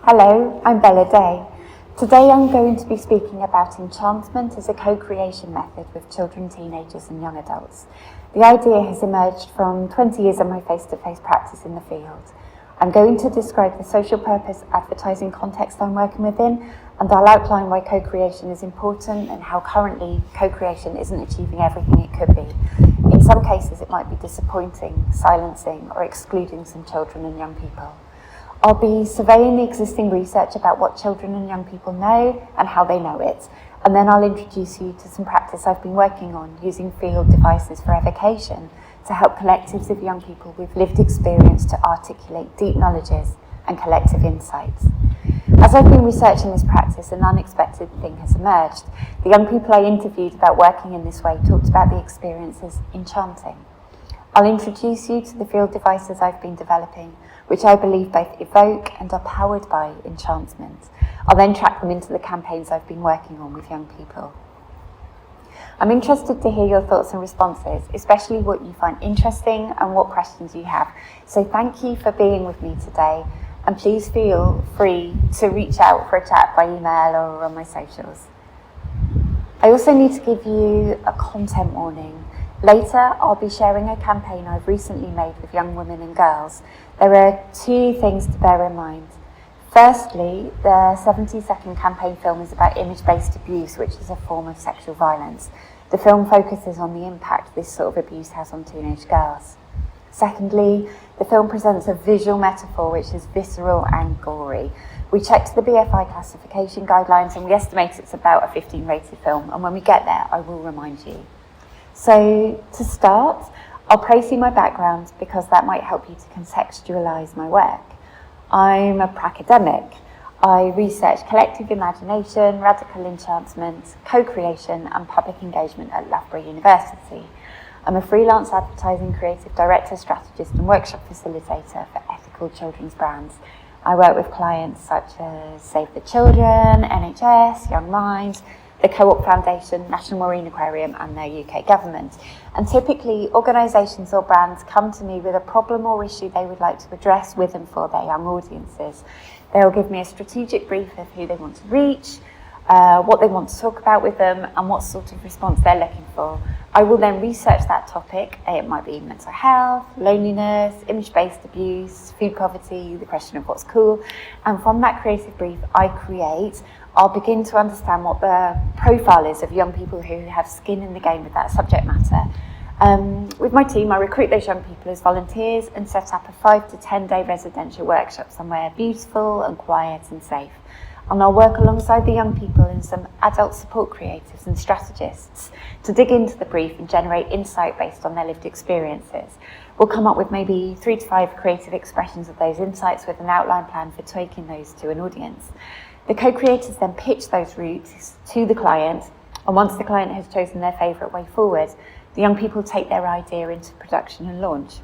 Hello, I'm Bella Day. Today I'm going to be speaking about enchantment as a co-creation method with children, teenagers and young adults. The idea has emerged from 20 years of my face-to-face practice in the field. I'm going to describe the social purpose advertising context I'm working within, and I'll outline why co-creation is important and how currently co-creation isn't achieving everything it could be. In some cases it might be disappointing, silencing or excluding some children and young people. I'll be surveying the existing research about what children and young people know and how they know it, and then I'll introduce you to some practice I've been working on using field devices for evocation to help collectives of young people with lived experience to articulate deep knowledges and collective insights. As I've been researching this practice, an unexpected thing has emerged. The young people I interviewed about working in this way talked about the experience as enchanting. I'll introduce you to the field devices I've been developing, which I believe both evoke and are powered by enchantment. I'll then track them into the campaigns I've been working on with young people. I'm interested to hear your thoughts and responses, especially what you find interesting and what questions you have. So thank you for being with me today, and please feel free to reach out for a chat by email or on my socials. I also need to give you a content warning. Later, I'll be sharing a campaign I've recently made with young women and girls. There are two things to bear in mind. Firstly, the 70-second campaign film is about image-based abuse, which is a form of sexual violence. The film focuses on the impact this sort of abuse has on teenage girls. Secondly, the film presents a visual metaphor which is visceral and gory. We checked the BFI classification guidelines and we estimate it's about a 15 rated film, and when we get there, I will remind you. So, to start, I'll praise you my background because that might help you to contextualise my work. I'm a pracademic. I research collective imagination, radical enchantment, co-creation and public engagement at Loughborough University. I'm a freelance advertising creative director, strategist and workshop facilitator for ethical children's brands. I work with clients such as Save the Children, NHS, Young Minds, the Co-op Foundation, National Marine Aquarium and the UK government. And typically organisations or brands come to me with a problem or issue they would like to address with and for their young audiences. They'll give me a strategic brief of who they want to reach, what they want to talk about with them and what sort of response they're looking for. I will then research that topic. It might be mental health, loneliness, image-based abuse, food poverty, the question of what's cool. And from that creative brief I'll begin to understand what the profile is of young people who have skin in the game with that subject matter. With my team, I recruit those young people as volunteers and set up a 5 to 10 day residential workshop somewhere beautiful and quiet and safe. And I'll work alongside the young people and some adult support creatives and strategists to dig into the brief and generate insight based on their lived experiences. We'll come up with maybe 3 to 5 creative expressions of those insights with an outline plan for taking those to an audience. The co-creators then pitch those routes to the client, and once the client has chosen their favourite way forward, the young people take their idea into production and launch.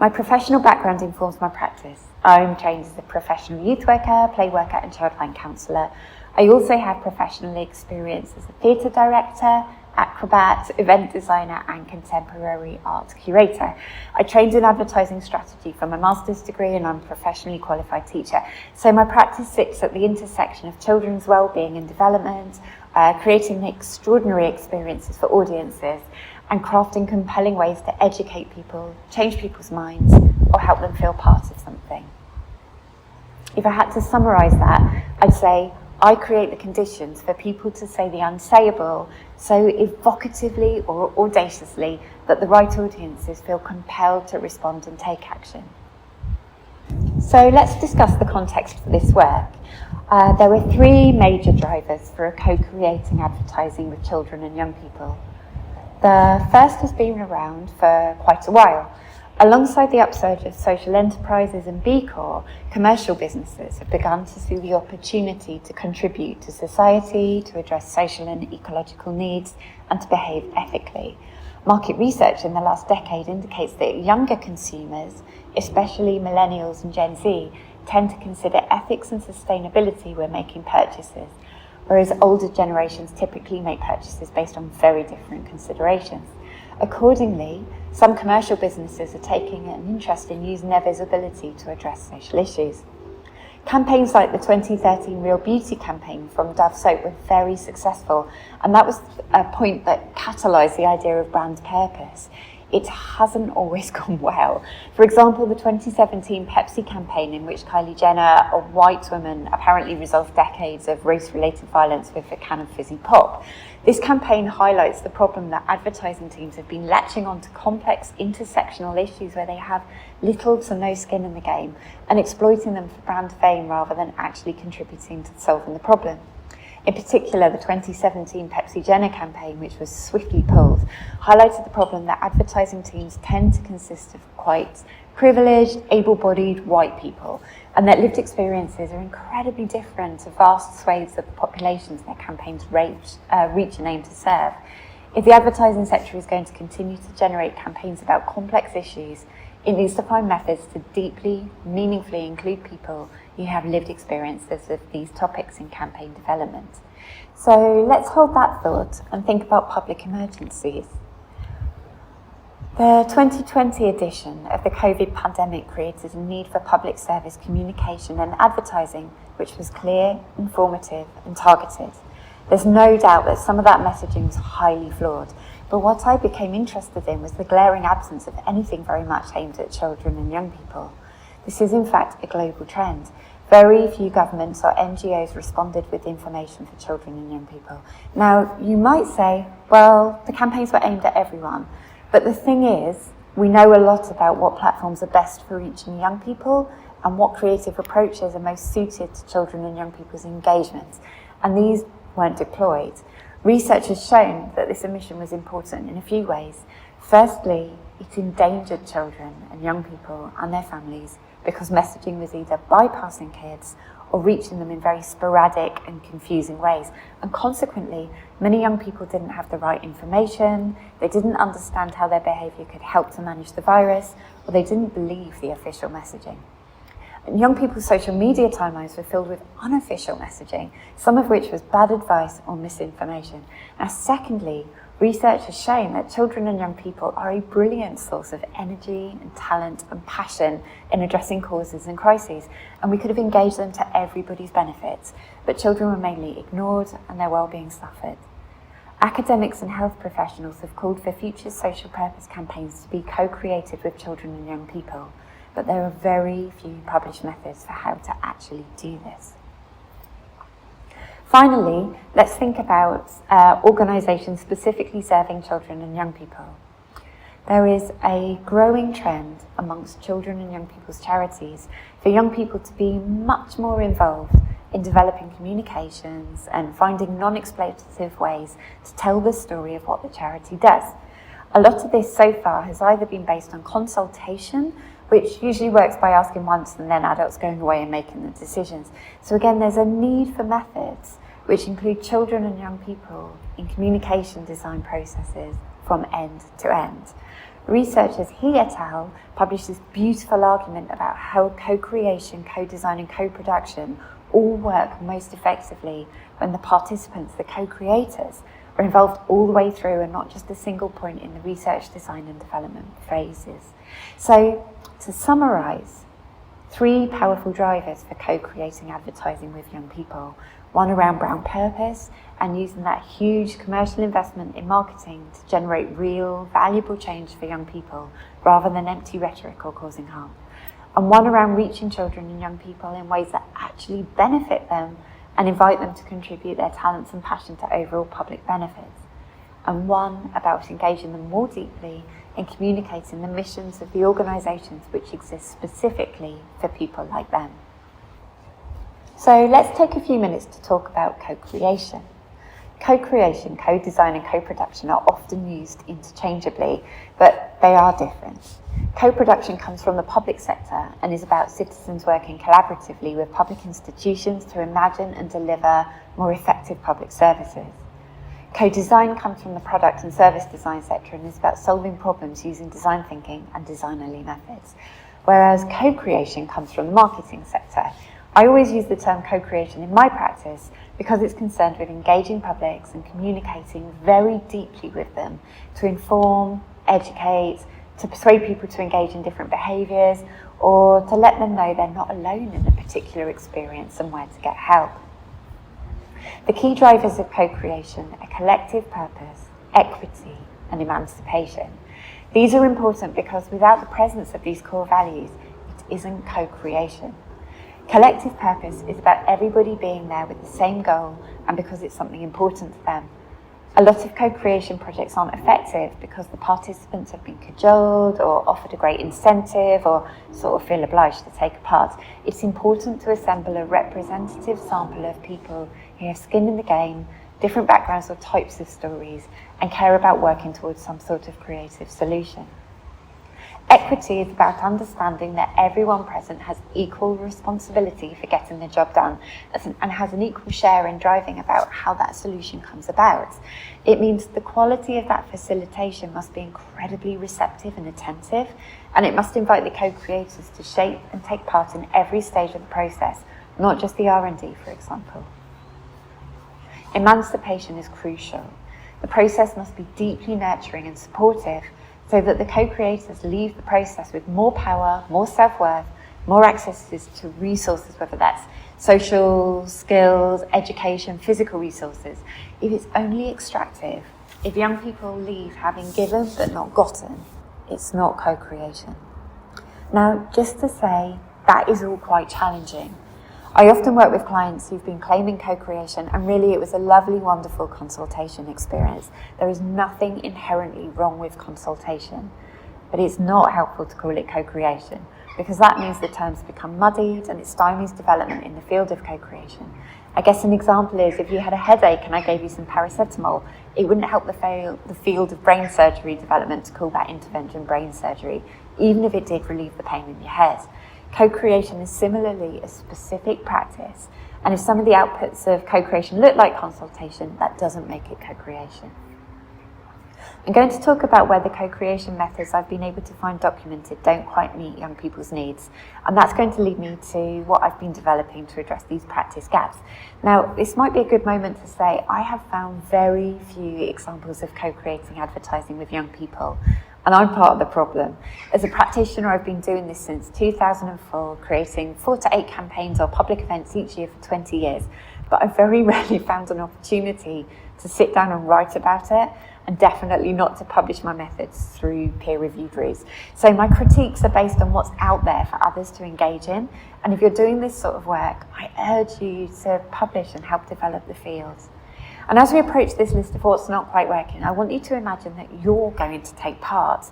My professional background informs my practice. I'm trained as a professional youth worker, play worker and childline counsellor. I also have professional experience as a theatre director, acrobat, event designer and contemporary art curator. I trained in advertising strategy from my master's degree and I'm a professionally qualified teacher. So my practice sits at the intersection of children's wellbeing and development, creating extraordinary experiences for audiences and crafting compelling ways to educate people, change people's minds or help them feel part of something. If I had to summarise that, I'd say I create the conditions for people to say the unsayable so evocatively or audaciously that the right audiences feel compelled to respond and take action. So let's discuss the context for this work. There are 3 major drivers for co-creating advertising with children and young people. The first has been around for quite a while. Alongside the upsurge of social enterprises and B Corp, commercial businesses have begun to see the opportunity to contribute to society, to address social and ecological needs, and to behave ethically. Market research in the last decade indicates that younger consumers, especially millennials and Gen Z, tend to consider ethics and sustainability when making purchases, whereas older generations typically make purchases based on very different considerations. Accordingly, some commercial businesses are taking an interest in using their visibility to address social issues. Campaigns like the 2013 Real Beauty campaign from Dove Soap were very successful, and that was a point that catalysed the idea of brand purpose. It hasn't always gone well. For example, the 2017 Pepsi campaign, in which Kylie Jenner, a white woman, apparently resolved decades of race-related violence with a can of fizzy pop. This campaign highlights the problem that advertising teams have been latching onto complex intersectional issues where they have little to no skin in the game and exploiting them for brand fame rather than actually contributing to solving the problem. In particular, the 2017 Pepsi Jenner campaign, which was swiftly pulled, highlighted the problem that advertising teams tend to consist of quite privileged, able-bodied white people, and that lived experiences are incredibly different to vast swathes of the populations their campaigns reach and aim to serve. If the advertising sector is going to continue to generate campaigns about complex issues, it needs to find methods to deeply, meaningfully include people who have lived experiences of these topics in campaign development. So let's hold that thought and think about public emergencies. The 2020 edition of the COVID pandemic created a need for public service communication and advertising which was clear, informative and targeted. There's no doubt that some of that messaging was highly flawed, but what I became interested in was the glaring absence of anything very much aimed at children and young people. This is in fact a global trend. Very few governments or NGOs responded with information for children and young people. Now, you might say, well, the campaigns were aimed at everyone. But the thing is, we know a lot about what platforms are best for reaching young people and what creative approaches are most suited to children and young people's engagement. And these weren't deployed. Research has shown that this omission was important in a few ways. Firstly, it endangered children and young people and their families because messaging was either bypassing kids or reaching them in very sporadic and confusing ways. And consequently, many young people didn't have the right information, they didn't understand how their behaviour could help to manage the virus, or they didn't believe the official messaging. And young people's social media timelines were filled with unofficial messaging, some of which was bad advice or misinformation. Now, secondly, research has shown that children and young people are a brilliant source of energy and talent and passion in addressing causes and crises, and we could have engaged them to everybody's benefit, but children were mainly ignored and their well-being suffered. Academics and health professionals have called for future social purpose campaigns to be co-created with children and young people, but there are very few published methods for how to actually do this. Finally, let's think about organisations specifically serving children and young people. There is a growing trend amongst children and young people's charities for young people to be much more involved in developing communications and finding non-exploitative ways to tell the story of what the charity does. A lot of this so far has either been based on consultation, which usually works by asking once and then adults going away and making the decisions. So again, there's a need for methods which include children and young people in communication design processes from end to end. Researchers He et al. Published this beautiful argument about how co-creation, co-design and co-production all work most effectively when the participants, the co-creators, are involved all the way through and not just a single point in the research, design and development phases. So, to summarise, 3 powerful drivers for co-creating advertising with young people. One around brand purpose and using that huge commercial investment in marketing to generate real, valuable change for young people rather than empty rhetoric or causing harm. And one around reaching children and young people in ways that actually benefit them and invite them to contribute their talents and passion to overall public benefits. And one about engaging them more deeply in communicating the missions of the organisations which exist specifically for people like them. So let's take a few minutes to talk about co-creation. Co-creation, co-design and co-production are often used interchangeably, but they are different. Co-production comes from the public sector and is about citizens working collaboratively with public institutions to imagine and deliver more effective public services. Co-design comes from the product and service design sector and is about solving problems using design thinking and designerly methods, whereas co-creation comes from the marketing sector. I always use the term co-creation in my practice because it's concerned with engaging publics and communicating very deeply with them to inform, educate, to persuade people to engage in different behaviours, or to let them know they're not alone in a particular experience and where to get help. The key drivers of co-creation are collective purpose, equity, and emancipation. These are important because without the presence of these core values, it isn't co-creation. Collective purpose is about everybody being there with the same goal and because it's something important to them. A lot of co-creation projects aren't effective because the participants have been cajoled or offered a great incentive or sort of feel obliged to take part. It's important to assemble a representative sample of people who have skin in the game, different backgrounds or types of stories, and care about working towards some sort of creative solution. Equity is about understanding that everyone present has equal responsibility for getting the job done and has an equal share in driving about how that solution comes about. It means the quality of that facilitation must be incredibly receptive and attentive, and it must invite the co-creators to shape and take part in every stage of the process, not just the R&D, for example. Emancipation is crucial. The process must be deeply nurturing and supportive, so that the co-creators leave the process with more power, more self-worth, more access to resources, whether that's social, skills, education, physical resources. If it's only extractive, if young people leave having given but not gotten, it's not co-creation. Now, just to say, that is all quite challenging. I often work with clients who've been claiming co-creation, and really it was a lovely, wonderful consultation experience. There is nothing inherently wrong with consultation, but it's not helpful to call it co-creation because that means the terms become muddied and it stymies development in the field of co-creation. I guess an example is if you had a headache and I gave you some paracetamol, it wouldn't help the field of brain surgery development to call that intervention brain surgery, even if it did relieve the pain in your head. Co-creation is similarly a specific practice, and if some of the outputs of co-creation look like consultation, that doesn't make it co-creation. I'm going to talk about where the co-creation methods I've been able to find documented don't quite meet young people's needs, and that's going to lead me to what I've been developing to address these practice gaps. Now, this might be a good moment to say I have found very few examples of co-creating advertising with young people, and I'm part of the problem. As a practitioner, I've been doing this since 2004, creating 4 to 8 campaigns or public events each year for 20 years. But I've very rarely found an opportunity to sit down and write about it, and definitely not to publish my methods through peer-reviewed reads. So my critiques are based on what's out there for others to engage in. And if you're doing this sort of work, I urge you to publish and help develop the field. And as we approach this list of what's not quite working, I want you to imagine that you're going to take part.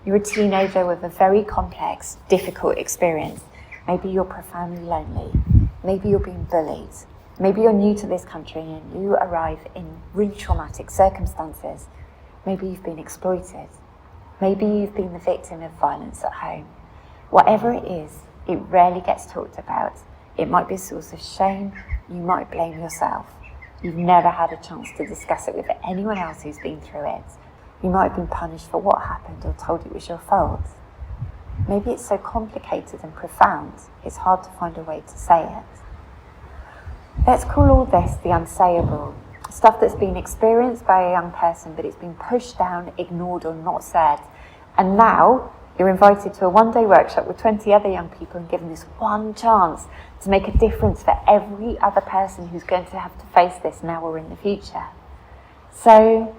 You're a teenager with a very complex, difficult experience. Maybe you're profoundly lonely. Maybe you're being bullied. Maybe you're new to this country and you arrive in really traumatic circumstances. Maybe you've been exploited. Maybe you've been the victim of violence at home. Whatever it is, it rarely gets talked about. It might be a source of shame. You might blame yourself. You've never had a chance to discuss it with anyone else who's been through it. You might have been punished for what happened or told it was your fault. Maybe it's so complicated and profound, it's hard to find a way to say it. Let's call all this the unsayable, stuff that's been experienced by a young person but it's been pushed down, ignored or not said. And now you're invited to a one-day workshop with 20 other young people and given this one chance to make a difference for every other person who's going to have to face this now or in the future. So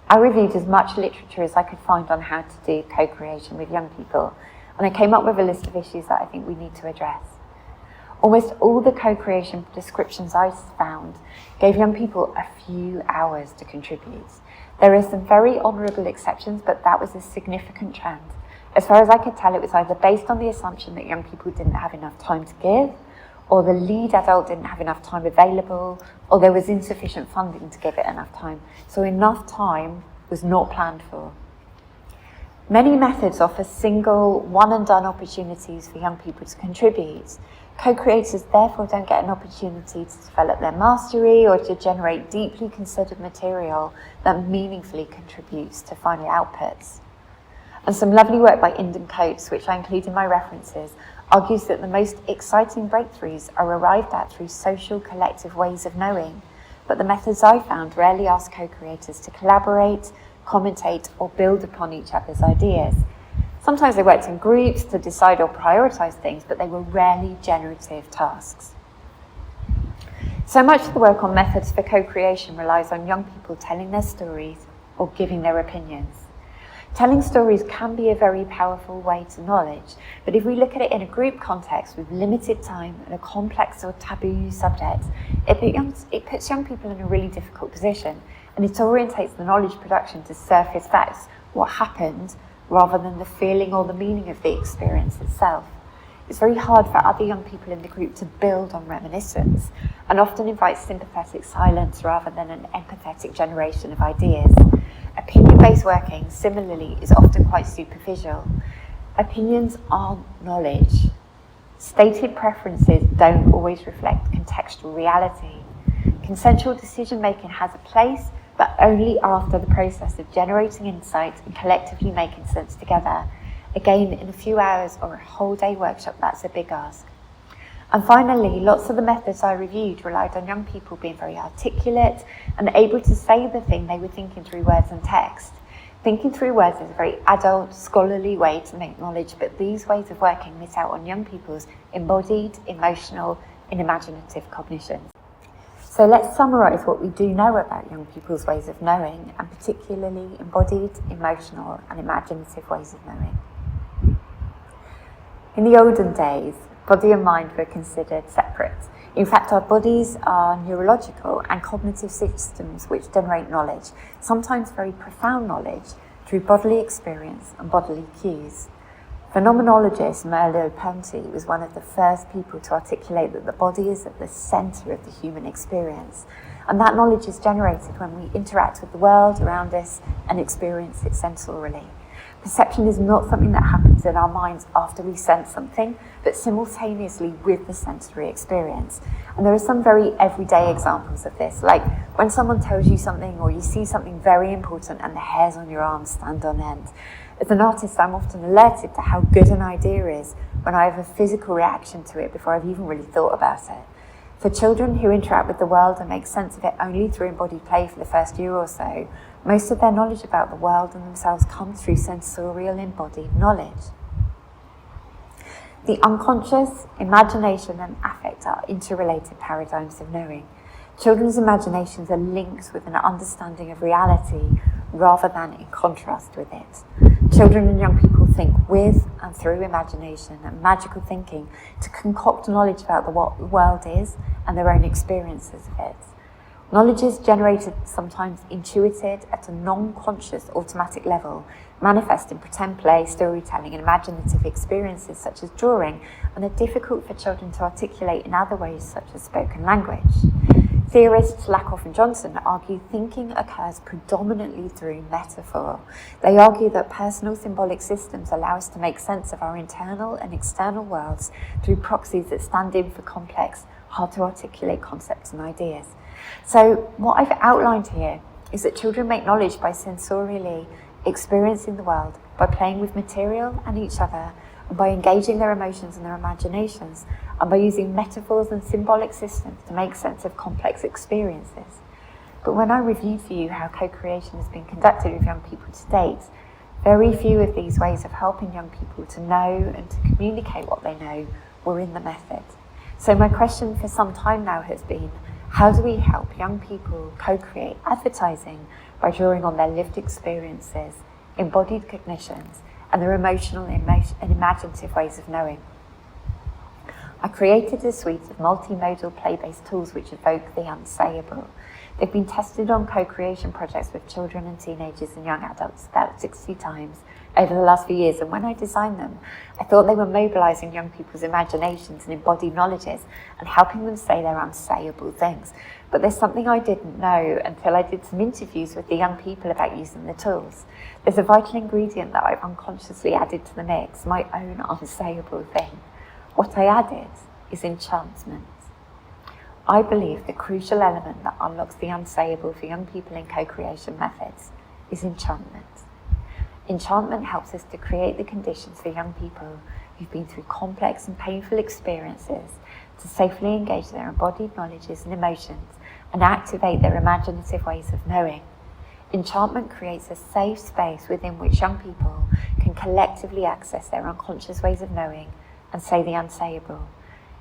I reviewed as much literature as I could find on how to do co-creation with young people, and I came up with a list of issues that I think we need to address. Almost all the co-creation descriptions I found gave young people a few hours to contribute. There are some very honourable exceptions, but that was a significant trend. As far as I could tell, it was either based on the assumption that young people didn't have enough time to give, or the lead adult didn't have enough time available, or there was insufficient funding to give it enough time. So enough time was not planned for. Many methods offer single, one-and-done opportunities for young people to contribute. Co-creators therefore don't get an opportunity to develop their mastery or to generate deeply considered material that meaningfully contributes to final outputs. And some lovely work by Inden Coates, which I include in my references, argues that the most exciting breakthroughs are arrived at through social collective ways of knowing, but the methods I found rarely ask co-creators to collaborate, commentate, or build upon each other's ideas. Sometimes they worked in groups to decide or prioritise things, but they were rarely generative tasks. So much of the work on methods for co-creation relies on young people telling their stories or giving their opinions. Telling stories can be a very powerful way to knowledge, but if we look at it in a group context with limited time and a complex or taboo subject, it puts young people in a really difficult position, and it orientates the knowledge production to surface facts, what happened, rather than the feeling or the meaning of the experience itself. It's very hard for other young people in the group to build on reminiscence, and often invites sympathetic silence rather than an empathetic generation of ideas. Opinion-based working, similarly, is often quite superficial. Opinions aren't knowledge. Stated preferences don't always reflect contextual reality. Consensual decision-making has a place, but only after the process of generating insight and collectively making sense together. Again, in a few hours or a whole day workshop, that's a big ask. And finally, lots of the methods I reviewed relied on young people being very articulate and able to say the thing they were thinking through words and text. Thinking through words is a very adult, scholarly way to make knowledge, but these ways of working miss out on young people's embodied, emotional, and imaginative cognitions. So let's summarise what we do know about young people's ways of knowing, and particularly embodied, emotional, and imaginative ways of knowing. In the olden days, body and mind were considered separate. In fact, our bodies are neurological and cognitive systems which generate knowledge, sometimes very profound knowledge, through bodily experience and bodily cues. Phenomenologist Merleau-Ponty was one of the first people to articulate that the body is at the centre of the human experience, and that knowledge is generated when we interact with the world around us and experience it sensorially. Perception is not something that happens in our minds after we sense something, but simultaneously with the sensory experience. And there are some very everyday examples of this, like when someone tells you something or you see something very important and the hairs on your arms stand on end. As an artist, I'm often alerted to how good an idea is when I have a physical reaction to it before I've even really thought about it. For children who interact with the world and make sense of it only through embodied play for the first year or so, most of their knowledge about the world and themselves comes through sensorial embodied knowledge. The unconscious, imagination and affect are interrelated paradigms of knowing. Children's imaginations are linked with an understanding of reality rather than in contrast with it. Children and young people think with and through imagination and magical thinking to concoct knowledge about what the world is and their own experiences of it. Knowledge is generated, sometimes intuited, at a non-conscious automatic level, manifest in pretend play, storytelling and imaginative experiences such as drawing, and are difficult for children to articulate in other ways such as spoken language. Theorists Lakoff and Johnson argue thinking occurs predominantly through metaphor. They argue that personal symbolic systems allow us to make sense of our internal and external worlds through proxies that stand in for complex, hard to articulate concepts and ideas. So what I've outlined here is that children make knowledge by sensorially experiencing the world, by playing with material and each other, and by engaging their emotions and their imaginations, and by using metaphors and symbolic systems to make sense of complex experiences. But when I reviewed for you how co-creation has been conducted with young people to date, very few of these ways of helping young people to know and to communicate what they know were in the method. So my question for some time now has been, how do we help young people co-create advertising by drawing on their lived experiences, embodied cognitions, and their emotional and imaginative ways of knowing? I created a suite of multimodal play-based tools which evoke the unsayable. They've been tested on co-creation projects with children and teenagers and young adults about 60 times over the last few years, and when I designed them, I thought they were mobilising young people's imaginations and embodied knowledges and helping them say their unsayable things. But there's something I didn't know until I did some interviews with the young people about using the tools. There's a vital ingredient that I've unconsciously added to the mix, my own unsayable thing. What I added is enchantment. I believe the crucial element that unlocks the unsayable for young people in co-creation methods is enchantment. Enchantment helps us to create the conditions for young people who've been through complex and painful experiences to safely engage their embodied knowledges and emotions and activate their imaginative ways of knowing. Enchantment creates a safe space within which young people can can collectively access their unconscious ways of knowing and say the unsayable.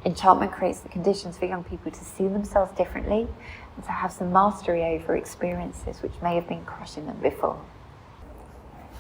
Enchantment creates the conditions for young people to see themselves differently and to have some mastery over experiences which may have been crushing them before.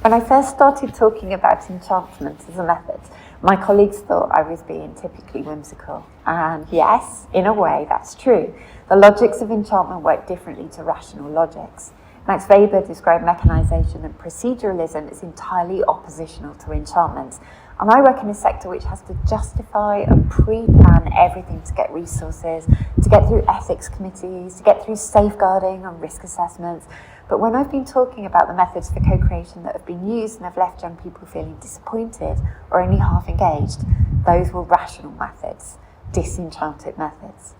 When I first started talking about enchantment as a method, my colleagues thought I was being typically whimsical. And yes, in a way, that's true. The logics of enchantment work differently to rational logics. Max Weber described mechanization and proceduralism as entirely oppositional to enchantment. And I work in a sector which has to justify and pre-plan everything to get resources, to get through ethics committees, to get through safeguarding and risk assessments. But when I've been talking about the methods for co-creation that have been used and have left young people feeling disappointed or only half engaged, those were rational methods, disenchanted methods.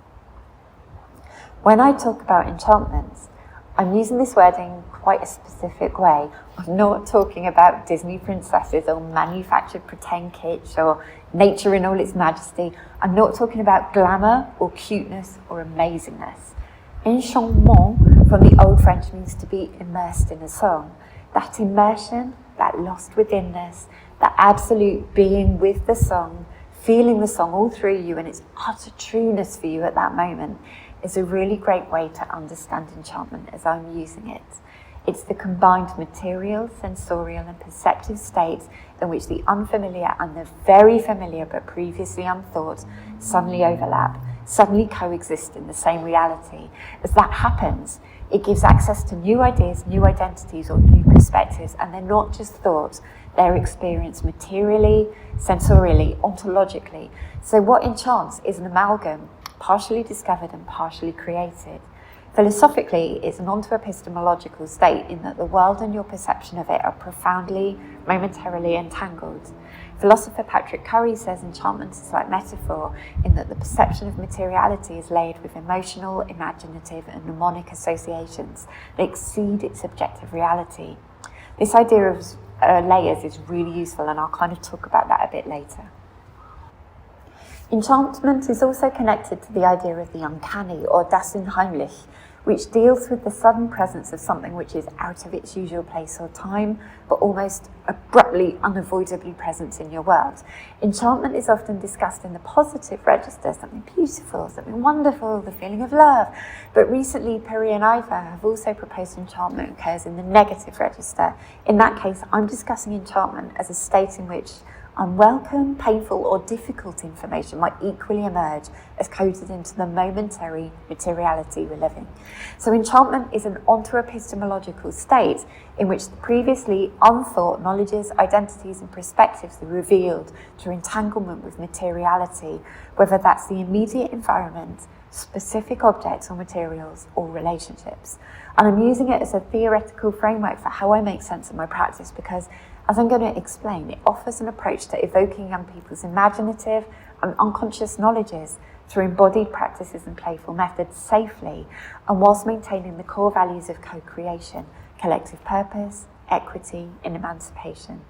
When I talk about enchantments, I'm using this wording quite a specific way. I'm not talking about Disney princesses or manufactured pretend kitsch or nature in all its majesty. I'm not talking about glamour or cuteness or amazingness. Enchantement from the Old French means to be immersed in a song. That immersion, that lost withinness, that absolute being with the song, feeling the song all through you and its utter trueness for you at that moment is a really great way to understand enchantment as I'm using it. It's the combined material, sensorial and perceptive states in which the unfamiliar and the very familiar but previously unthought suddenly overlap, suddenly coexist in the same reality. As that happens, it gives access to new ideas, new identities or new perspectives, and they're not just thoughts, they're experienced materially, sensorially, ontologically. So what enchants is an amalgam, partially discovered and partially created. Philosophically, it's an onto-epistemological state in that the world and your perception of it are profoundly, momentarily entangled. Philosopher Patrick Curry says enchantment is like metaphor in that the perception of materiality is layered with emotional, imaginative and mnemonic associations that exceed its objective reality. This idea of layers is really useful, and I'll kind of talk about that a bit later. Enchantment is also connected to the idea of the uncanny, or das Unheimliche, which deals with the sudden presence of something which is out of its usual place or time, but almost abruptly, unavoidably present in your world. Enchantment is often discussed in the positive register, something beautiful, something wonderful, the feeling of love. But recently, Peri and Iva have also proposed enchantment occurs in the negative register. In that case, I'm discussing enchantment as a state in which unwelcome, painful or difficult information might equally emerge as coded into the momentary materiality we're living. So enchantment is an onto-epistemological state in which the previously unthought knowledges, identities and perspectives are revealed through entanglement with materiality, whether that's the immediate environment, specific objects or materials or relationships. And I'm using it as a theoretical framework for how I make sense of my practice because, as I'm going to explain, it offers an approach to evoking young people's imaginative and unconscious knowledges through embodied practices and playful methods safely, and whilst maintaining the core values of co-creation, collective purpose, equity, and emancipation.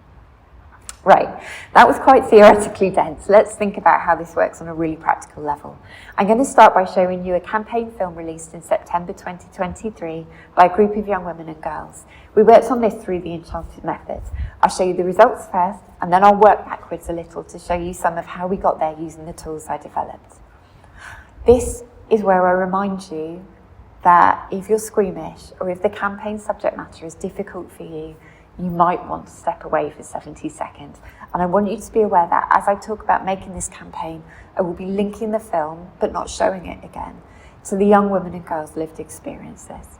Right, that was quite theoretically dense. Let's think about how this works on a really practical level. I'm going to start by showing you a campaign film released in September 2023 by a group of young women and girls. We worked on this through the Enchanted method. I'll show you the results first, and then I'll work backwards a little to show you some of how we got there using the tools I developed. This is where I remind you that if you're squeamish or if the campaign subject matter is difficult for you, you might want to step away for 70 seconds. And I want you to be aware that as I talk about making this campaign, I will be linking the film, but not showing it again, to the young women and girls' lived experiences.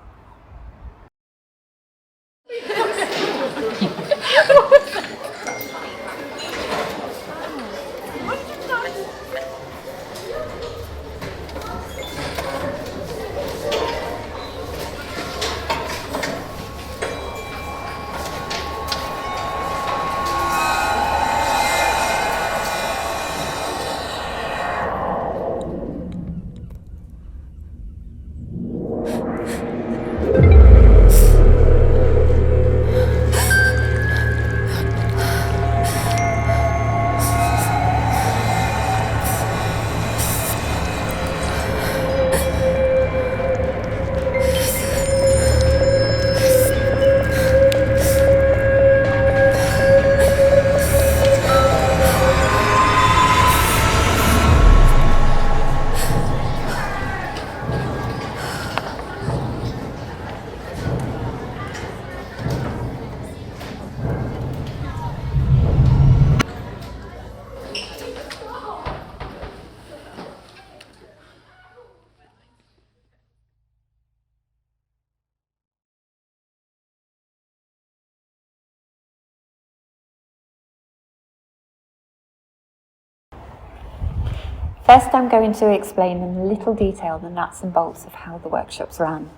First, I'm going to explain in little detail the nuts and bolts of how the workshops run.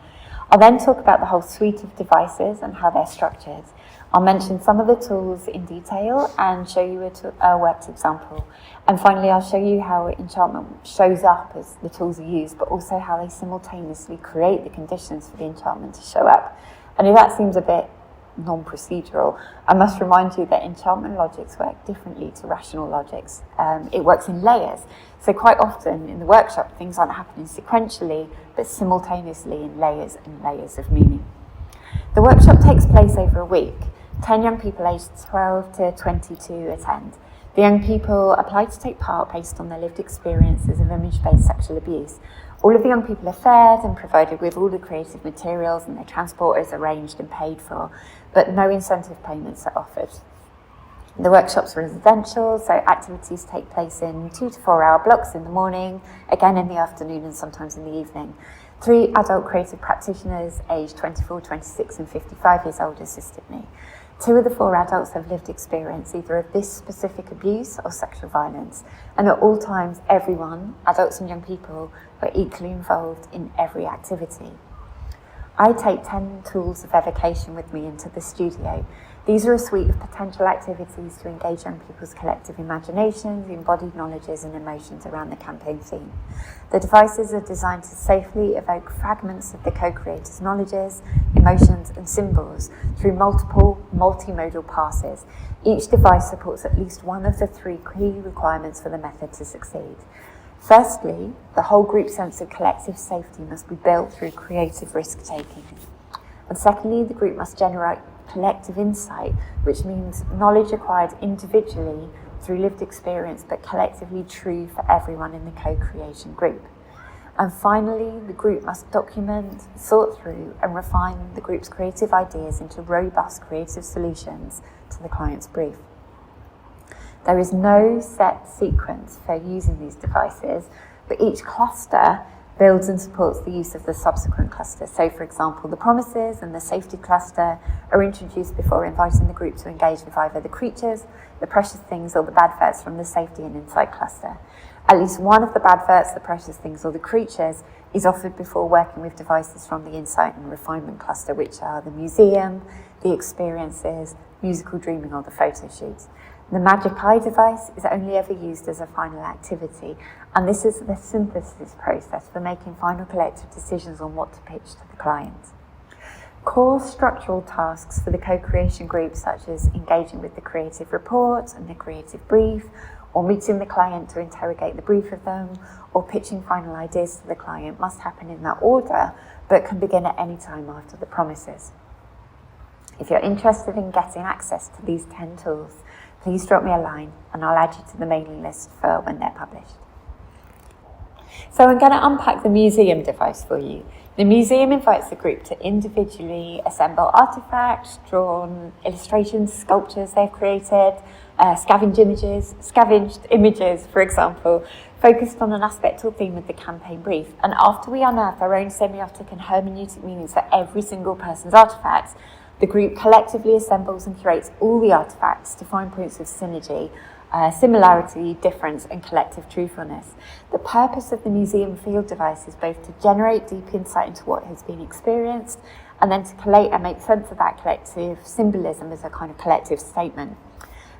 I'll then talk about the whole suite of devices and how they're structured. I'll mention some of the tools in detail and show you a worked example. And finally, I'll show you how enchantment shows up as the tools are used, but also how they simultaneously create the conditions for the enchantment to show up. And if that seems a bit non-procedural, I must remind you that enchantment logics work differently to rational logics. It works in layers. So quite often in the workshop, things aren't happening sequentially, but simultaneously in layers and layers of meaning. The workshop takes place over a week. 10 young people aged 12 to 22 attend. The young people apply to take part based on their lived experiences of image-based sexual abuse. All of the young people are fed and provided with all the creative materials, and their transport is arranged and paid for, but no incentive payments are offered. The workshops are residential, so activities take place in 2 to 4 hour blocks in the morning, again in the afternoon and sometimes in the evening. 3 adult creative practitioners aged 24, 26 and 55 years old assisted me. 2 of the 4 adults have lived experience either of this specific abuse or sexual violence, and at all times everyone, adults and young people, were equally involved in every activity. I take 10 tools of evocation with me into the studio. These are a suite of potential activities to engage young people's collective imaginations, embodied knowledges and emotions around the campaign theme. The devices are designed to safely evoke fragments of the co-creator's knowledges, emotions and symbols through multiple multimodal passes. Each device supports at least one of the 3 key requirements for the method to succeed. Firstly, the whole group sense of collective safety must be built through creative risk-taking. And secondly, the group must generate collective insight, which means knowledge acquired individually through lived experience, but collectively true for everyone in the co-creation group. And finally, the group must document, sort through, and refine the group's creative ideas into robust creative solutions to the client's brief. There is no set sequence for using these devices, but each cluster builds and supports the use of the subsequent cluster. So, for example, the promises and the safety cluster are introduced before inviting the group to engage with either the creatures, the precious things, or the badverts from the safety and insight cluster. At least one of the badverts, the precious things, or the creatures is offered before working with devices from the insight and refinement cluster, which are the museum, the experiences, musical dreaming, or the photo shoots. The Magic Eye device is only ever used as a final activity, and this is the synthesis process for making final collective decisions on what to pitch to the client. Core structural tasks for the co-creation group, such as engaging with the creative report and the creative brief, or meeting the client to interrogate the brief of them, or pitching final ideas to the client, must happen in that order, but can begin at any time after the promises. If you're interested in getting access to these 10 tools, please drop me a line and I'll add you to the mailing list for when they're published. So I'm going to unpack the museum device for you. The museum invites the group to individually assemble artifacts, drawn illustrations, sculptures they've created, scavenged images, for example, focused on an aspect or theme of the campaign brief. And after we unearth our own semiotic and hermeneutic meanings for every single person's artifacts, the group collectively assembles and curates all the artifacts to find points of synergy, similarity, difference, and collective truthfulness. The purpose of the museum field device is both to generate deep insight into what has been experienced, and then to collate and make sense of that collective symbolism as a kind of collective statement.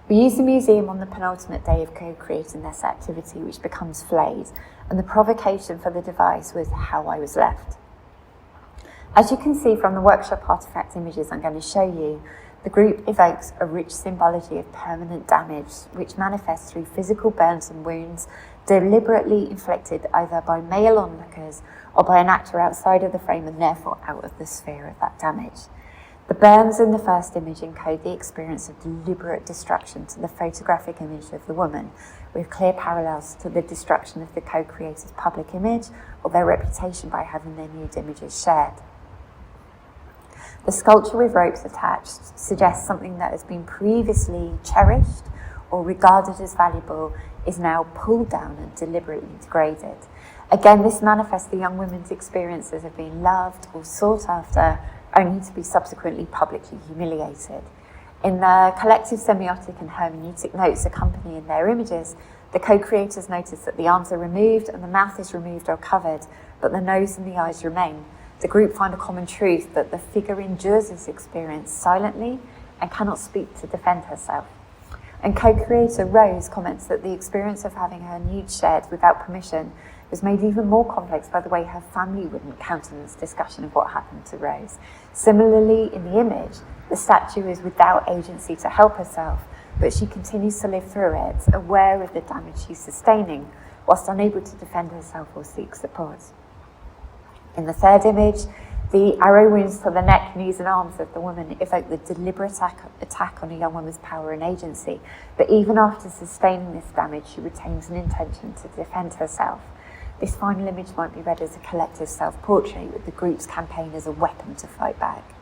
We use the museum on the penultimate day of co-creating this activity, which becomes flayed, and the provocation for the device was how I was left. As you can see from the workshop artifact images I'm going to show you, the group evokes a rich symbology of permanent damage, which manifests through physical burns and wounds deliberately inflicted either by male onlookers or by an actor outside of the frame and therefore out of the sphere of that damage. The burns in the first image encode the experience of deliberate destruction to the photographic image of the woman, with clear parallels to the destruction of the co-creator's public image or their reputation by having their nude images shared. The sculpture with ropes attached suggests something that has been previously cherished or regarded as valuable is now pulled down and deliberately degraded. Again, this manifests the young women's experiences of being loved or sought after, only to be subsequently publicly humiliated. In the collective semiotic and hermeneutic notes accompanying their images, The co-creators notice that the arms are removed and the mouth is removed or covered, but the nose and the eyes remain. The group find a common truth that the figure endures this experience silently and cannot speak to defend herself. And co-creator Rose comments that the experience of having her nude shared without permission was made even more complex by the way her family wouldn't countenance discussion of what happened to Rose. Similarly, in the image, the statue is without agency to help herself, but she continues to live through it, aware of the damage she's sustaining, whilst unable to defend herself or seek support. In the third image, the arrow wounds to the neck, knees and arms of the woman evoke the deliberate attack on a young woman's power and agency, but even after sustaining this damage, she retains an intention to defend herself. This final image might be read as a collective self-portrait, with the group's campaign as a weapon to fight back.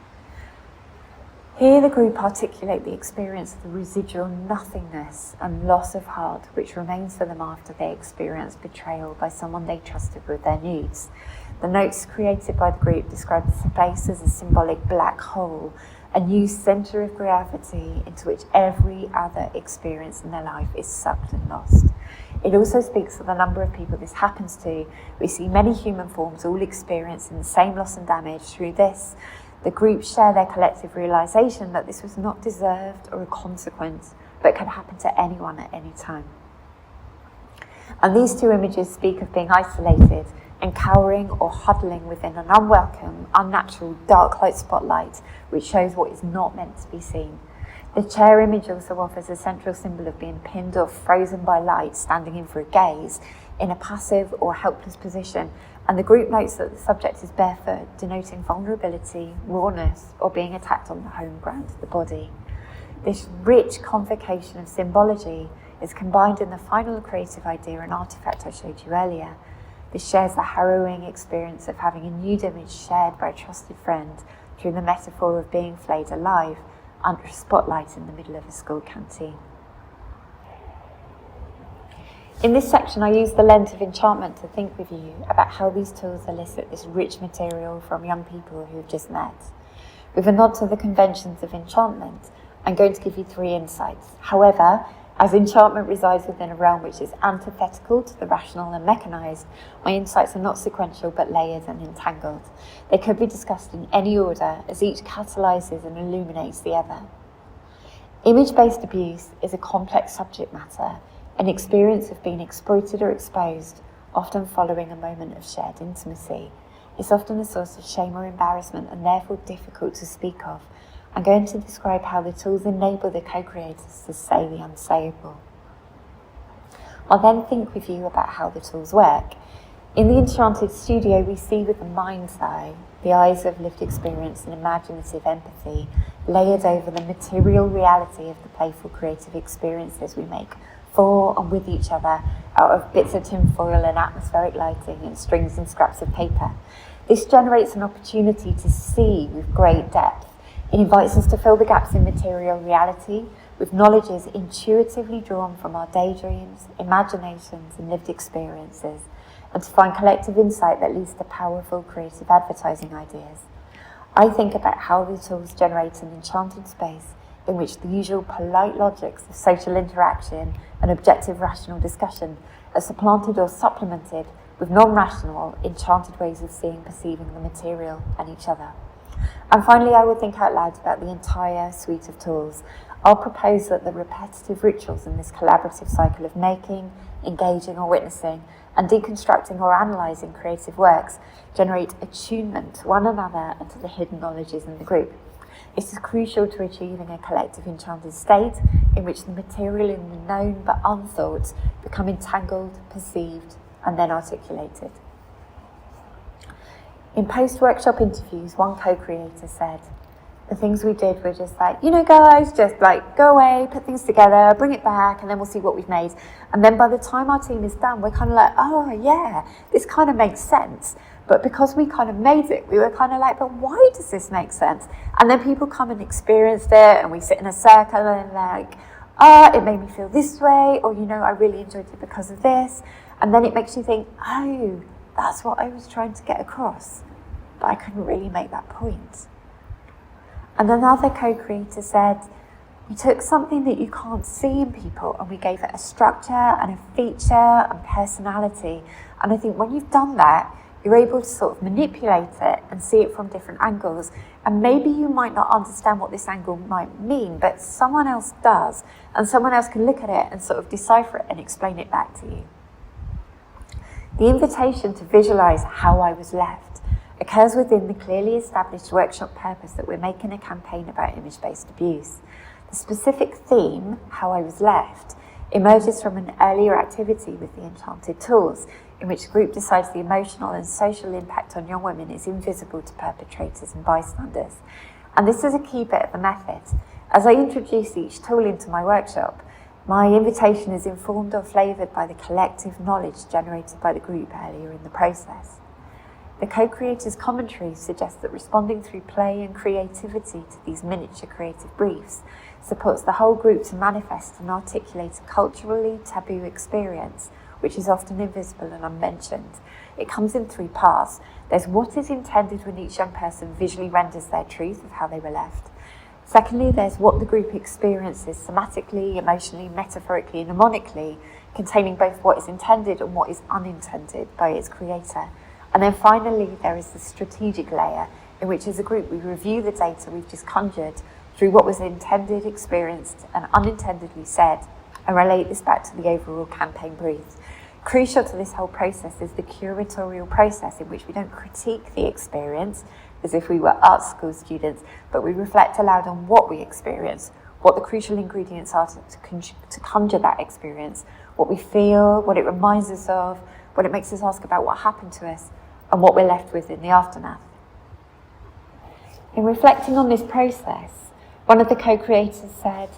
Here the group articulate the experience of the residual nothingness and loss of heart which remains for them after they experience betrayal by someone they trusted with their needs. The notes created by the group describe the space as a symbolic black hole, a new centre of gravity into which every other experience in their life is sucked and lost. It also speaks of the number of people this happens to. We see many human forms all experiencing the same loss and damage. Through this, the group share their collective realisation that this was not deserved or a consequence, but can happen to anyone at any time. And these two images speak of being isolated and cowering or huddling within an unwelcome, unnatural, dark light spotlight, which shows what is not meant to be seen. The chair image also offers a central symbol of being pinned or frozen by light, standing in for a gaze, in a passive or helpless position, and the group notes that the subject is barefoot, denoting vulnerability, rawness, or being attacked on the home ground of the body. This rich convocation of symbology is combined in the final creative idea and artifact I showed you earlier. This shares the harrowing experience of having a nude image shared by a trusted friend through the metaphor of being flayed alive under a spotlight in the middle of a school canteen. In this section, I use the lens of enchantment to think with you about how these tools elicit this rich material from young people who have just met. With a nod to the conventions of enchantment, I'm going to give you 3 insights. However, as enchantment resides within a realm which is antithetical to the rational and mechanised, my insights are not sequential but layered and entangled. They could be discussed in any order as each catalyses and illuminates the other. Image-based abuse is a complex subject matter, an experience of being exploited or exposed, often following a moment of shared intimacy. It's often a source of shame or embarrassment and therefore difficult to speak of. I'm going to describe how the tools enable the co-creators to say the unsayable. I'll then think with you about how the tools work. In the Enchanted studio, we see with the mind's eye, the eyes of lived experience and imaginative empathy, layered over the material reality of the playful creative experiences we make for and with each other out of bits of tinfoil and atmospheric lighting and strings and scraps of paper. This generates an opportunity to see with great depth. It invites us to fill the gaps in material reality with knowledges intuitively drawn from our daydreams, imaginations and lived experiences, and to find collective insight that leads to powerful creative advertising ideas. I think about how the tools generate an enchanted space in which the usual polite logics of social interaction and objective rational discussion are supplanted or supplemented with non-rational, enchanted ways of seeing, perceiving the material and each other. And finally, I will think out loud about the entire suite of tools. I'll propose that the repetitive rituals in this collaborative cycle of making, engaging or witnessing, and deconstructing or analysing creative works generate attunement to one another and to the hidden knowledges in the group. This is crucial to achieving a collective enchanted state in which the material in the known but unthought become entangled, perceived, and then articulated. In post-workshop interviews, one co-creator said, the things we did were just like, guys, just like go away, put things together, bring it back, and then we'll see what we've made. And then by the time our team is done, we're kind of like, oh yeah, this kind of makes sense. But because we kind of made it, we were kind of like, but why does this make sense? And then people come and experienced it, and we sit in a circle and they're like, it made me feel this way, or I really enjoyed it because of this. And then it makes you think, oh, that's what I was trying to get across, but I couldn't really make that point. And another co-creator said, We took something that you can't see in people and we gave it a structure and a feature and personality. And I think when you've done that, you're able to sort of manipulate it and see it from different angles. And maybe you might not understand what this angle might mean, but someone else does. And someone else can look at it and sort of decipher it and explain it back to you. The invitation to visualise how I was left occurs within the clearly established workshop purpose that we're making a campaign about image-based abuse. The specific theme, how I was left, emerges from an earlier activity with the Enchanted tools, in which the group decides the emotional and social impact on young women is invisible to perpetrators and bystanders. And this is a key bit of the method. As I introduce each tool into my workshop, my invitation is informed or flavoured by the collective knowledge generated by the group earlier in the process. The co-creators' commentary suggests that responding through play and creativity to these miniature creative briefs supports the whole group to manifest and articulate a culturally taboo experience, which is often invisible and unmentioned. It comes in three parts. There's what is intended when each young person visually renders their truth of how they were left. Secondly, there's what the group experiences somatically, emotionally, metaphorically, and mnemonically, containing both what is intended and what is unintended by its creator. And then finally, there is the strategic layer, in which as a group we review the data we've just conjured through what was intended, experienced, and unintendedly said, and relate this back to the overall campaign brief. Crucial to this whole process is the curatorial process, in which we don't critique the experience as if we were art school students, but we reflect aloud on what we experience, what the crucial ingredients are to conjure that experience, what we feel, what it reminds us of, what it makes us ask about what happened to us, and what we're left with in the aftermath. In reflecting on this process, one of the co-creators said,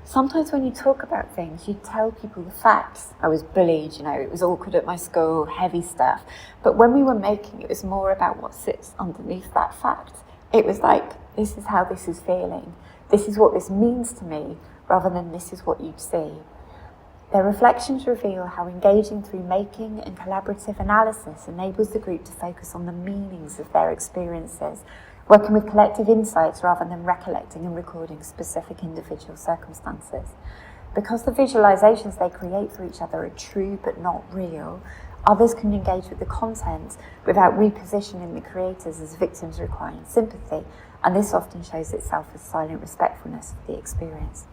sometimes when you talk about things, you tell people the facts. I was bullied, it was awkward at my school, heavy stuff. But when we were making, it was more about what sits underneath that fact. It was like, this is how this is feeling. This is what this means to me, rather than this is what you'd see. Their reflections reveal how engaging through making and collaborative analysis enables the group to focus on the meanings of their experiences, working with collective insights rather than recollecting and recording specific individual circumstances. Because the visualizations they create for each other are true but not real, others can engage with the content without repositioning the creators as victims requiring sympathy, and this often shows itself as silent respectfulness of the experience.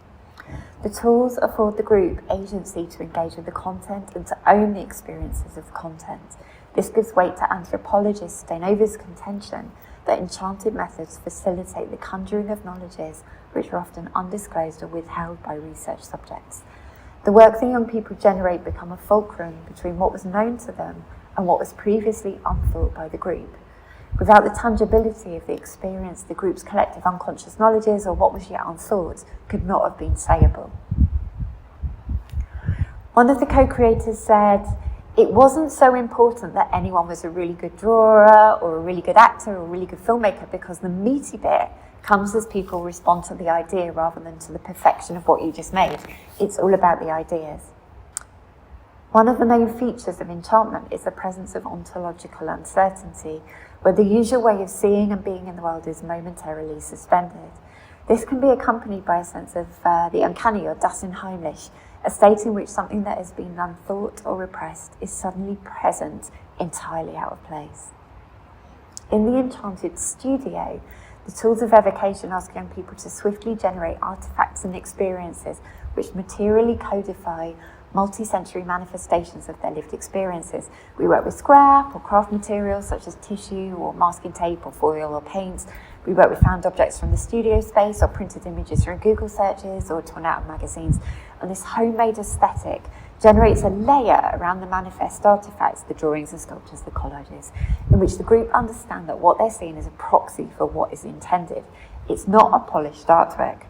The tools afford the group agency to engage with the content and to own the experiences of the content. This gives weight to anthropologist Stanova's contention that enchanted methods facilitate the conjuring of knowledges which are often undisclosed or withheld by research subjects. The work the young people generate become a fulcrum between what was known to them and what was previously unthought by the group. Without the tangibility of the experience, the group's collective unconscious knowledges or what was yet unthought could not have been sayable. One of the co-creators said, it wasn't so important that anyone was a really good drawer or a really good actor or a really good filmmaker, because the meaty bit comes as people respond to the idea rather than to the perfection of what you just made. It's all about the ideas. One of the main features of enchantment is the presence of ontological uncertainty, where the usual way of seeing and being in the world is momentarily suspended. This can be accompanied by a sense of the uncanny or das Unheimlich, a state in which something that has been unthought or repressed is suddenly present, entirely out of place. In the Enchanted studio, the tools of evocation ask young people to swiftly generate artifacts and experiences which materially codify multi-sensory manifestations of their lived experiences. We work with scrap or craft materials such as tissue or masking tape or foil or paints. We work with found objects from the studio space or printed images from Google searches or torn out of magazines. And this homemade aesthetic generates a layer around the manifest artifacts, the drawings, the sculptures, the collages, in which the group understand that what they're seeing is a proxy for what is intended. It's not a polished artwork.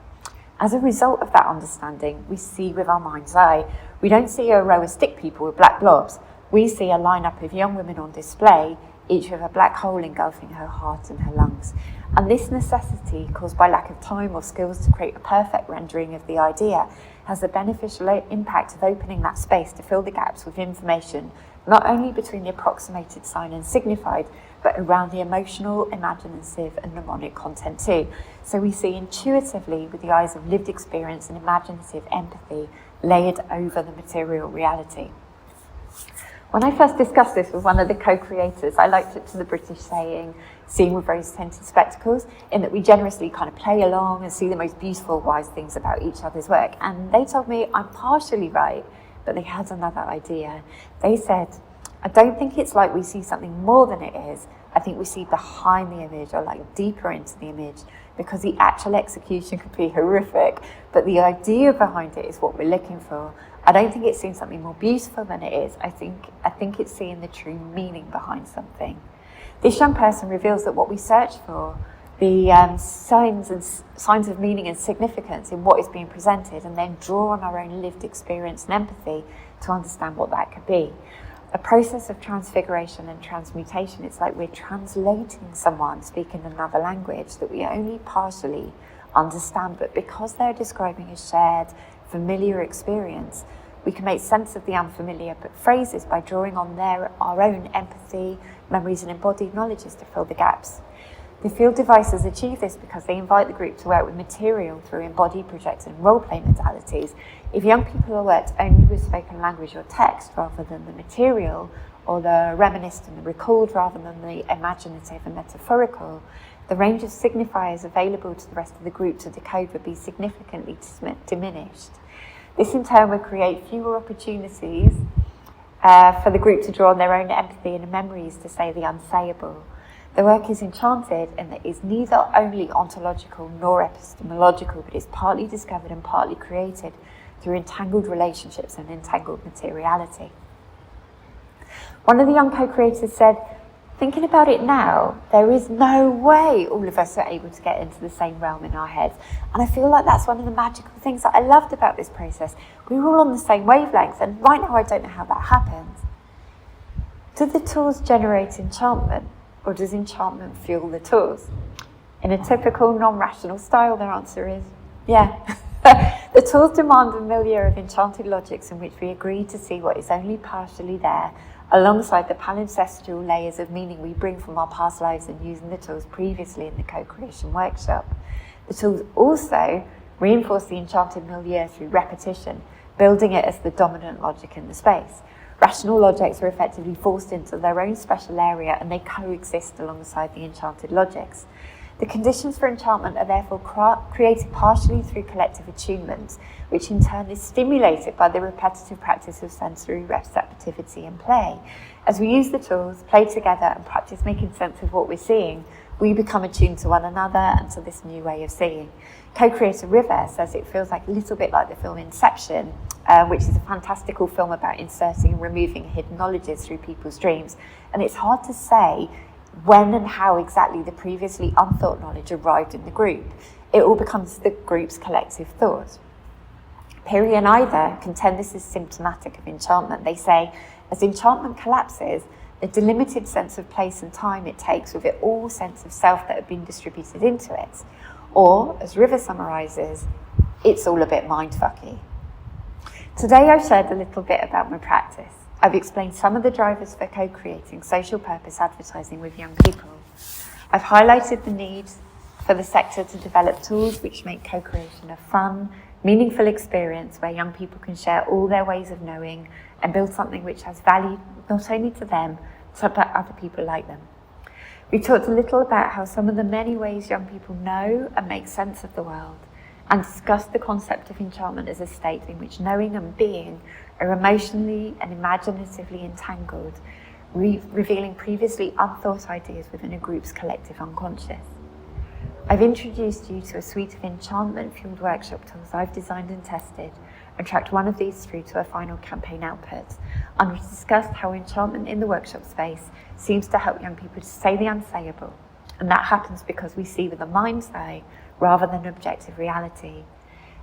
As a result of that understanding, we see with our mind's eye. We don't see a row of stick people with black blobs. We see a lineup of young women on display each with a black hole engulfing her heart and her lungs. And this necessity, caused by lack of time or skills to create a perfect rendering of the idea, has the beneficial impact of opening that space to fill the gaps with information, not only between the approximated sign and signified, but around the emotional, imaginative and mnemonic content too. So we see intuitively with the eyes of lived experience and imaginative empathy layered over the material reality. When I first discussed this with one of the co-creators, I liked it to the British saying, seeing with rose-tinted spectacles, in that we generously kind of play along and see the most beautiful, wise things about each other's work. And they told me I'm partially right, but they had another idea. They said, I don't think it's like we see something more than it is. I think we see behind the image, or like deeper into the image, because the actual execution could be horrific, but the idea behind it is what we're looking for. I don't think it's seeing something more beautiful than it is. I think it's seeing the true meaning behind something. This young person reveals that what we search for, the signs of meaning and significance in what is being presented, and then draw on our own lived experience and empathy to understand what that could be. A process of transfiguration and transmutation. It's like we're translating someone speaking another language that we only partially understand, but because they're describing a shared, familiar experience, we can make sense of the unfamiliar phrases by drawing on our own empathy, memories and embodied knowledges to fill the gaps. The field devices achieve this because they invite the group to work with material through embodied, projected and role-play modalities. If young people are worked only with spoken language or text rather than the material, or the reminisced and the recalled rather than the imaginative and metaphorical, the range of signifiers available to the rest of the group to decode would be significantly diminished. This in turn would create fewer opportunities for the group to draw on their own empathy and memories to say the unsayable. The work is enchanted in that it is neither only ontological nor epistemological, but is partly discovered and partly created through entangled relationships and entangled materiality. One of the young co-creators said, thinking about it now, there is no way all of us are able to get into the same realm in our heads. And I feel like that's one of the magical things that I loved about this process. We were all on the same wavelength, and right now I don't know how that happens. Do the tools generate enchantment, or does enchantment fuel the tools? In a typical non-rational style, their answer is, yeah. The tools demand a milieu of enchanted logics in which we agree to see what is only partially there, alongside the palimpsestual layers of meaning we bring from our past lives and using the tools previously in the co-creation workshop. The tools also reinforce the enchanted milieu through repetition, building it as the dominant logic in the space. Rational logics are effectively forced into their own special area and they coexist alongside the enchanted logics. The conditions for enchantment are therefore created partially through collective attunement, which in turn is stimulated by the repetitive practice of sensory receptivity and play. As we use the tools, play together and practice making sense of what we're seeing, we become attuned to one another and to this new way of seeing. Co-creator River says it feels like a little bit like the film Inception, which is a fantastical film about inserting and removing hidden knowledges through people's dreams. And it's hard to say when and how exactly the previously unthought knowledge arrived in the group. It all becomes the group's collective thought. Piri and Ida contend this is symptomatic of enchantment. They say, as enchantment collapses, the delimited sense of place and time it takes with it all sense of self that have been distributed into it. Or, as River summarises, it's all a bit mindfucky. Today I've shared a little bit about my practice. I've explained some of the drivers for co-creating social purpose advertising with young people. I've highlighted the need for the sector to develop tools which make co-creation a fun, meaningful experience where young people can share all their ways of knowing and build something which has value not only to them, but to other people like them. We talked a little about how some of the many ways young people know and make sense of the world, and discussed the concept of enchantment as a state in which knowing and being are emotionally and imaginatively entangled, revealing previously unthought ideas within a group's collective unconscious. I've introduced you to a suite of enchantment-fueled workshop tools I've designed and tested, and tracked one of these through to a final campaign output, and we've discussed how enchantment in the workshop space seems to help young people to say the unsayable, and that happens because we see with the mind's eye rather than objective reality.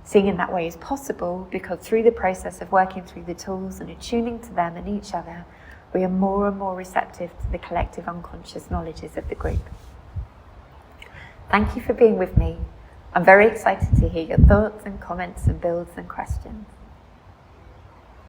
Seeing in that way is possible because through the process of working through the tools and attuning to them and each other, we are more and more receptive to the collective unconscious knowledges of the group. Thank you for being with me. I'm very excited to hear your thoughts and comments and builds and questions.